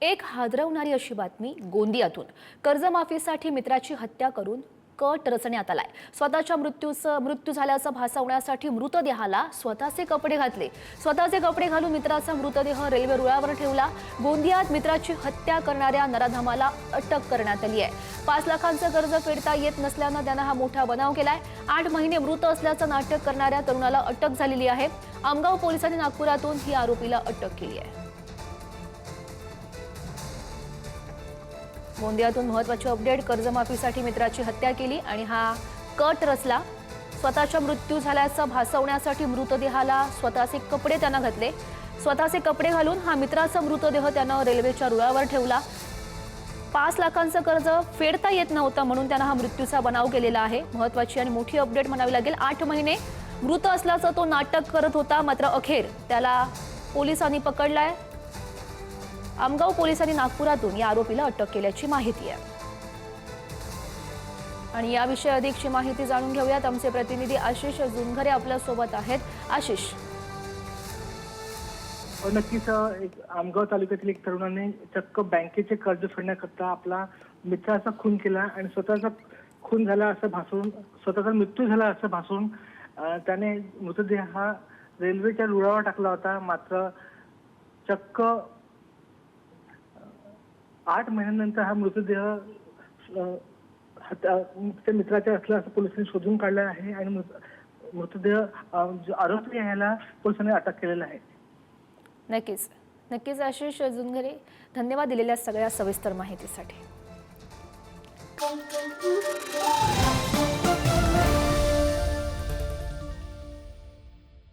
एक हादरवणारी अशी बातमी गोंदियातून कर्जमाफीसाठी मित्राची हत्या करून कट रचण्यात आलाय। स्वतःच्या मृत्यू झाल्याचं भासवण्यासाठी मृतदेहाला स्वतःचे कपडे घातले। स्वतःचे कपडे घालून मित्राचा मृतदेह रेल्वे रुळावर ठेवला। गोंदियात मित्राची हत्या करणाऱ्या नराधमाला अटक करण्यात आली आहे। 5 लाखांचं कर्ज फेडता येत नसल्यानं त्यानं हा मोठा बनाव केलाय। 8 महिने मृत असल्याचं नाटक करणाऱ्या तरुणाला अटक झालेली आहे। आमगाव पोलिसांनी नागपुरातून ही आरोपीला अटक केली आहे। गोंदियातून महत्त्वाची अपडेट। कर्जमाफीसाठी मित्राची हत्या केली आणि हा कट रचला। स्वतःचा मृत्यू झाल्याचं भासवण्यासाठी मृतदेहाला स्वतःचे कपडे त्यानं घातले। स्वतःचे कपडे घालून हा मित्राचा मृतदेह त्यानं रेल्वेच्या रुळावर ठेवला। 5 लाखांचं कर्ज फेडता येत नव्हतं म्हणून त्यानं हा मृत्यूचा बनाव केलेला आहे। महत्त्वाची आणि मोठी अपडेट म्हणावी लागेल। 8 महिने मृत असल्याचं तो नाटक करत होता, मात्र अखेर त्याला पोलिसांनी पकडलाय। आमगाव पोलिसांनी नागपुरातून या आरोपीला अटक केल्याची माहिती आहे। आणि याविषयी अधिकची माहिती जाणून घेऊयात। आमचे प्रतिनिधी आशिष जुनघरे आपल्या सोबत आहेत। आशिष, नक्कीच एक आमगाव तालुक्यातील एक तरुणाने चक्क बँकेचे कर्ज फेडण्याकरता आपला मित्राचा खून केला आणि स्वतःचा खून झाला असं भासवून, स्वतःचा मृत्यू झाला असं भासवून त्याने मृतदेह हा रेल्वेच्या रुळावर टाकला होता। मात्र चक्क 8 महिन्यानंतर हा मृतदेह त्या मित्राचा असला असं पोलिसांनी शोधून काढला आहे आणि मृतदेह जो आरोपी आहे याला पोलिसांनी अटक केलेला आहे। नक्कीच आशिष जुनघरे, धन्यवाद दिलेल्या सगळ्या सविस्तर माहितीसाठी।